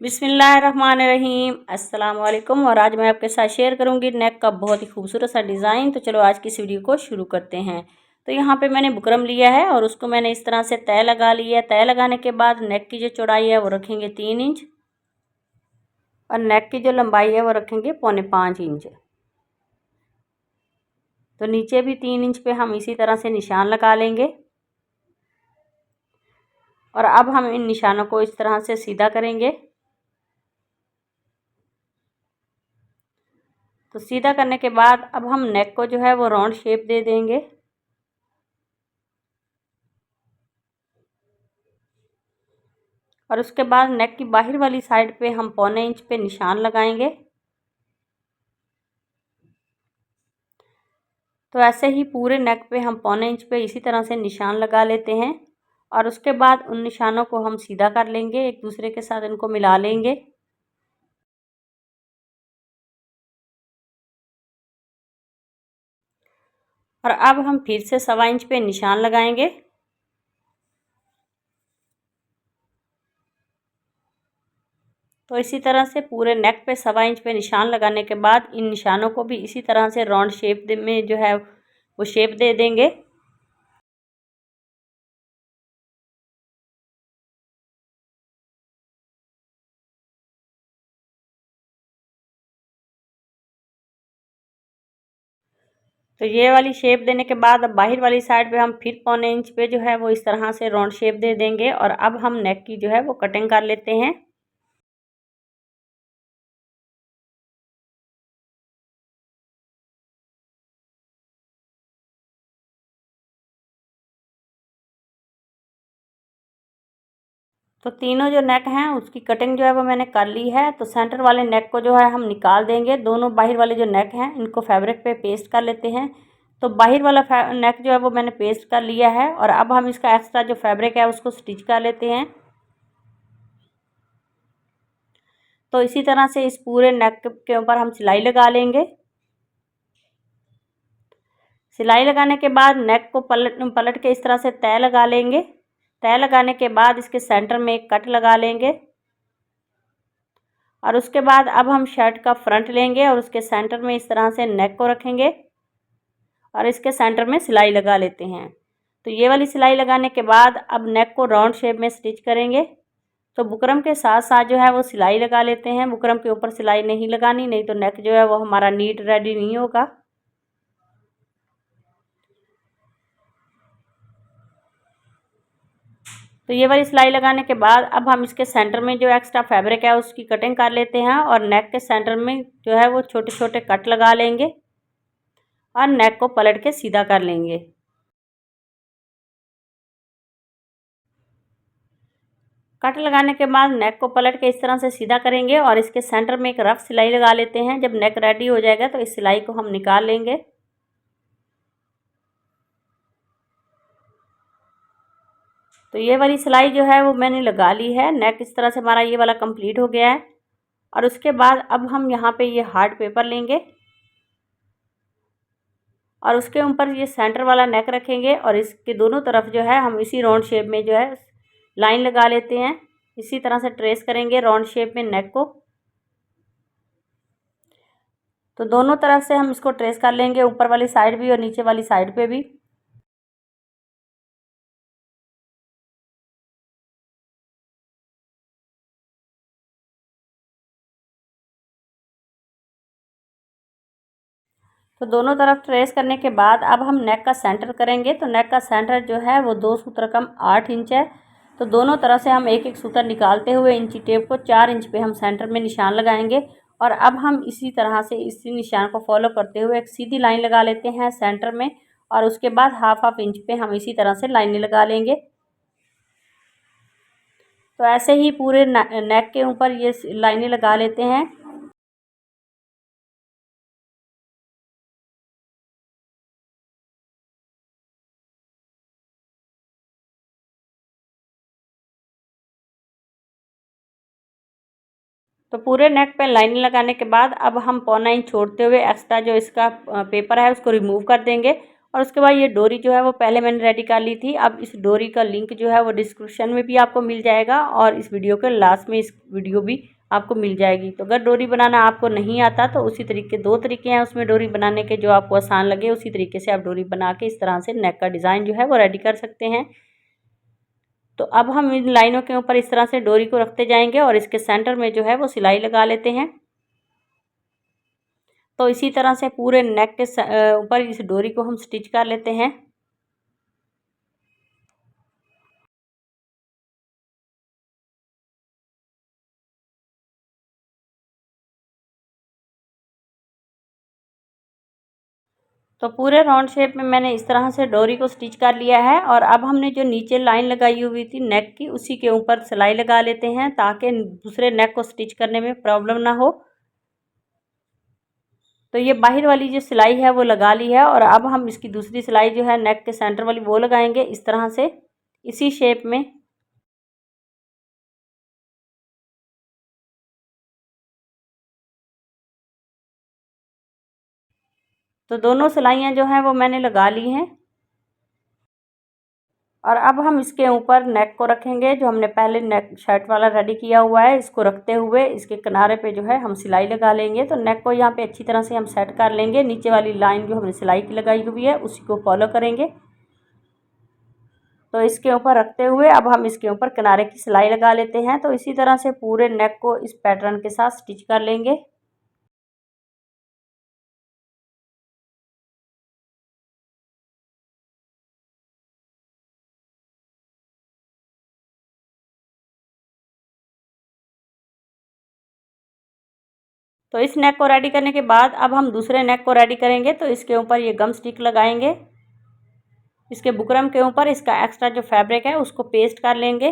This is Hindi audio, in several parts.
बिस्मिल्लाहिर्रहमानिर्रहीम अस्सलाम वालेकुम। और आज मैं आपके साथ शेयर करूंगी नेक का बहुत ही खूबसूरत सा डिज़ाइन। तो चलो आज की इस वीडियो को शुरू करते हैं। तो यहाँ पे मैंने बुकरम लिया है और उसको मैंने इस तरह से तय लगा लिया है। तय लगाने के बाद नेक की जो चौड़ाई है वो रखेंगे 3 इंच और नेक की जो लंबाई है वो रखेंगे 4.25 इंच। तो नीचे भी 3 इंच पे हम इसी तरह से निशान लगा लेंगे और अब हम इन निशानों को इस तरह से सीधा करेंगे। तो सीधा करने के बाद अब हम नेक को जो है वो राउंड शेप दे देंगे। और उसके बाद नेक की बाहर वाली साइड पे हम 1.25 इंच पे निशान लगाएंगे। तो ऐसे ही पूरे नेक पे हम 1.25 इंच पे इसी तरह से निशान लगा लेते हैं और उसके बाद उन निशानों को हम सीधा कर लेंगे, एक दूसरे के साथ इनको मिला लेंगे। और अब हम फिर से 1.25 इंच पे निशान लगाएंगे। तो इसी तरह से पूरे नेक पे 1.25 इंच पे निशान लगाने के बाद इन निशानों को भी इसी तरह से राउंड शेप में जो है वो शेप दे देंगे। तो ये वाली शेप देने के बाद अब बाहर वाली साइड पे हम फिर 1.25 इंच पे जो है वो इस तरह से राउंड शेप दे देंगे और अब हम नेक की जो है वो कटिंग कर लेते हैं। तो तीनों जो नेक हैं उसकी कटिंग जो है वो मैंने कर ली है। तो सेंटर वाले नेक को जो है हम निकाल देंगे। दोनों बाहर वाले जो नेक हैं इनको फैब्रिक पे पेस्ट कर लेते हैं। तो बाहर वाला नेक जो है वो मैंने पेस्ट कर लिया है और अब हम इसका एक्स्ट्रा जो फैब्रिक है उसको स्टिच कर लेते हैं। तो इसी तरह से इस पूरे नेक के ऊपर हम सिलाई लगा लेंगे। सिलाई लगाने के बाद नेक को पलट पलट के इस तरह से तय लगा लेंगे। तय लगाने के बाद इसके सेंटर में एक कट लगा लेंगे और उसके बाद अब हम शर्ट का फ्रंट लेंगे और उसके सेंटर में इस तरह से नेक को रखेंगे और इसके सेंटर में सिलाई लगा लेते हैं। तो ये वाली सिलाई लगाने के बाद अब नेक को राउंड शेप में स्टिच करेंगे। तो बुकरम के साथ साथ जो है वो सिलाई लगा लेते हैं। बुकरम के ऊपर सिलाई नहीं लगानी, नहीं तो नेक जो है वो हमारा नीट रेडी नहीं होगा। तो ये वाली सिलाई लगाने के बाद अब हम इसके सेंटर में जो एक्स्ट्रा फैब्रिक है उसकी कटिंग कर लेते हैं और नेक के सेंटर में जो है वो छोटे छोटे कट लगा लेंगे और नेक को पलट के सीधा कर लेंगे। कट लगाने के बाद नेक को पलट के इस तरह से सीधा करेंगे और इसके सेंटर में एक रफ सिलाई लगा लेते हैं। जब नेक रेडी हो जाएगा तो इस सिलाई को हम निकाल लेंगे। तो ये वाली सिलाई जो है वो मैंने लगा ली है। नेक इस तरह से हमारा ये वाला कंप्लीट हो गया है और उसके बाद अब हम यहाँ पे ये हार्ड पेपर लेंगे और उसके ऊपर ये सेंटर वाला नेक रखेंगे और इसके दोनों तरफ जो है हम इसी राउंड शेप में जो है लाइन लगा लेते हैं। इसी तरह से ट्रेस करेंगे राउंड शेप में नेक को। तो दोनों तरफ से हम इसको ट्रेस कर लेंगे, ऊपर वाली साइड भी और नीचे वाली साइड पे भी। तो दोनों तरफ ट्रेस करने के बाद अब हम नेक का सेंटर करेंगे। तो नेक का सेंटर जो है वो 2 सूत्र कम 8 इंच है। तो दोनों तरफ से हम एक एक सूत्र निकालते हुए इंची टेप को 4 इंच पे हम सेंटर में निशान लगाएंगे और अब हम इसी तरह से इसी निशान को फॉलो करते हुए एक सीधी लाइन लगा लेते हैं सेंटर में और उसके बाद हाफ इंच पे हम इसी तरह से लाइनें लगा लेंगे। तो ऐसे ही पूरे नेक के ऊपर ये लाइनें लगा लेते हैं। तो पूरे नेक पे लाइनिंग लगाने के बाद अब हम 1.25 इंच छोड़ते हुए एक्स्ट्रा जो इसका पेपर है उसको रिमूव कर देंगे और उसके बाद ये डोरी जो है वो पहले मैंने रेडी कर ली थी। अब इस डोरी का लिंक जो है वो डिस्क्रिप्शन में भी आपको मिल जाएगा और इस वीडियो के लास्ट में इस वीडियो भी आपको मिल जाएगी। तो अगर डोरी बनाना आपको नहीं आता तो उसी तरीके 2 तरीके हैं उसमें डोरी बनाने के, जो आपको आसान लगे उसी तरीके से आप डोरी बना के इस तरह से नेक का डिज़ाइन जो है वो रेडी कर सकते हैं। तो अब हम इन लाइनों के ऊपर इस तरह से डोरी को रखते जाएंगे और इसके सेंटर में जो है वो सिलाई लगा लेते हैं। तो इसी तरह से पूरे नेक के ऊपर इस डोरी को हम स्टिच कर लेते हैं। तो पूरे राउंड शेप में मैंने इस तरह से डोरी को स्टिच कर लिया है और अब हमने जो नीचे लाइन लगाई हुई थी नेक की, उसी के ऊपर सिलाई लगा लेते हैं ताकि दूसरे नेक को स्टिच करने में प्रॉब्लम ना हो। तो ये बाहर वाली जो सिलाई है वो लगा ली है और अब हम इसकी दूसरी सिलाई जो है नेक के सेंटर वाली वो लगाएंगे इस तरह से, इसी शेप में। तो दोनों सिलाइयाँ जो हैं वो मैंने लगा ली हैं और अब हम इसके ऊपर नेक को रखेंगे। जो हमने पहले नेक शर्ट वाला रेडी किया हुआ है, इसको रखते हुए इसके किनारे पे जो है हम सिलाई लगा लेंगे। तो नेक को यहाँ पे अच्छी तरह से हम सेट कर लेंगे। नीचे वाली लाइन जो हमने सिलाई की लगाई हुई है उसी को फॉलो करेंगे। तो इसके ऊपर रखते हुए अब हम इसके ऊपर किनारे की सिलाई लगा लेते हैं। तो इसी तरह से पूरे नेक को इस पैटर्न के साथ स्टिच कर लेंगे। तो इस नेक को रेडी करने के बाद अब हम दूसरे नेक को रेडी करेंगे। तो इसके ऊपर ये गम स्टिक लगाएंगे। इसके बुकरम के ऊपर इसका एक्स्ट्रा जो फैब्रिक है उसको पेस्ट कर लेंगे।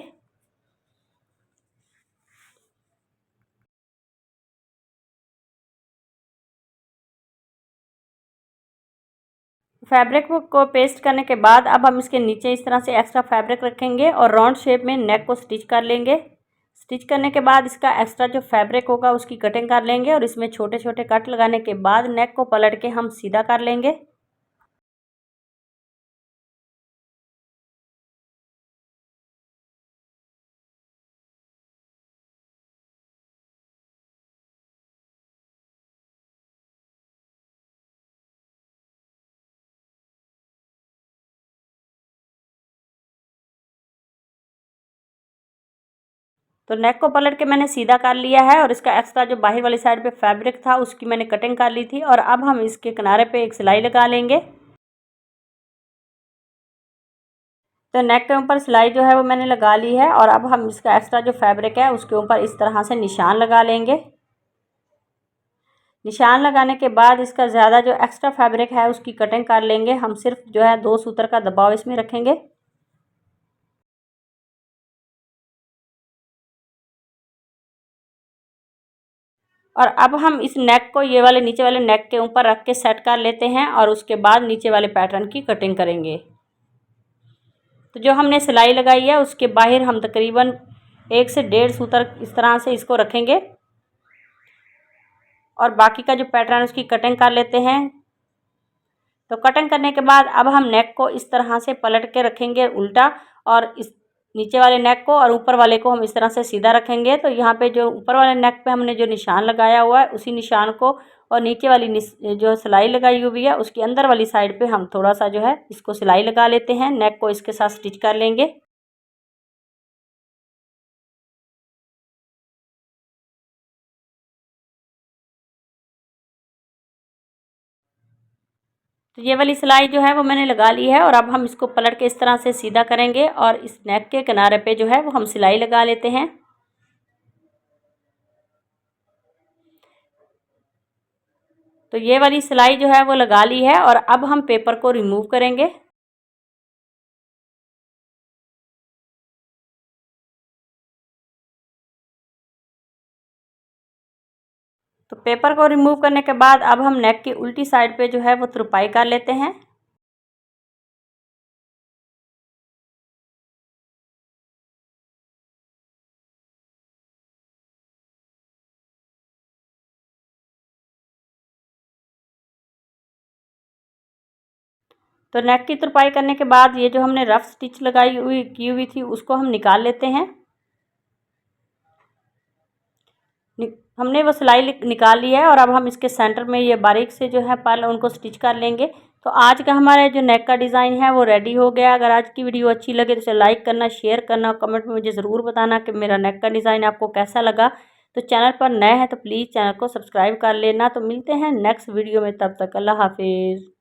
फैब्रिक को पेस्ट करने के बाद अब हम इसके नीचे इस तरह से एक्स्ट्रा फैब्रिक रखेंगे और राउंड शेप में नेक को स्टिच कर लेंगे। स्टिच करने के बाद इसका एक्स्ट्रा जो फैब्रिक होगा उसकी कटिंग कर लेंगे और इसमें छोटे छोटे कट लगाने के बाद नेक को पलट के हम सीधा कर लेंगे। तो नेक को पलट के मैंने सीधा कर लिया है और इसका एक्स्ट्रा जो बाहर वाली साइड पे फैब्रिक था उसकी मैंने कटिंग कर ली थी और अब हम इसके किनारे पे एक सिलाई लगा लेंगे। तो नेक के ऊपर सिलाई जो है वो मैंने लगा ली है और अब हम इसका एक्स्ट्रा जो फैब्रिक है उसके ऊपर इस तरह से निशान लगा लेंगे। निशान लगाने के बाद इसका ज़्यादा जो एक्स्ट्रा फैब्रिक है उसकी कटिंग कर लेंगे। हम सिर्फ जो है 2 सूत्र का दबाव इसमें रखेंगे। और अब हम इस नेक को ये वाले नीचे वाले नेक के ऊपर रख के सेट कर लेते हैं और उसके बाद नीचे वाले पैटर्न की कटिंग करेंगे। तो जो हमने सिलाई लगाई है उसके बाहर हम तकरीबन 1 से 1.5 सूत्र इस तरह से इसको रखेंगे और बाकी का जो पैटर्न है उसकी कटिंग कर लेते हैं। तो कटिंग करने के बाद अब हम नेक को इस तरह से पलट के रखेंगे उल्टा और इस नीचे वाले नेक को और ऊपर वाले को हम इस तरह से सीधा रखेंगे। तो यहाँ पे जो ऊपर वाले नेक पे हमने जो निशान लगाया हुआ है उसी निशान को और नीचे वाली जो सिलाई लगाई हुई है उसकी अंदर वाली साइड पे हम थोड़ा सा जो है इसको सिलाई लगा लेते हैं। नेक को इसके साथ स्टिच कर लेंगे। तो ये वाली सिलाई जो है वो मैंने लगा ली है और अब हम इसको पलट के इस तरह से सीधा करेंगे और इस नेक के किनारे पे जो है वो हम सिलाई लगा लेते हैं। तो ये वाली सिलाई जो है वो लगा ली है और अब हम पेपर को रिमूव करेंगे। तो पेपर को रिमूव करने के बाद अब हम नेक की उल्टी साइड पे जो है वो तुरपाई कर लेते हैं। तो नेक की तुरपाई करने के बाद ये जो हमने रफ स्टिच लगाई हुई की हुई थी उसको हम निकाल लेते हैं। हमने वो सिलाई निकाल लिया है और अब हम इसके सेंटर में ये बारीक से जो है पल उनको स्टिच कर लेंगे। तो आज का हमारा जो नेक का डिज़ाइन है वो रेडी हो गया। अगर आज की वीडियो अच्छी लगे तो इसे लाइक करना, शेयर करना और कमेंट में मुझे ज़रूर बताना कि मेरा नेक का डिज़ाइन आपको कैसा लगा। तो चैनल पर नए हैं तो प्लीज़ चैनल को सब्सक्राइब कर लेना। तो मिलते हैं नेक्स्ट वीडियो में, तब तक अल्लाह हाफिज़।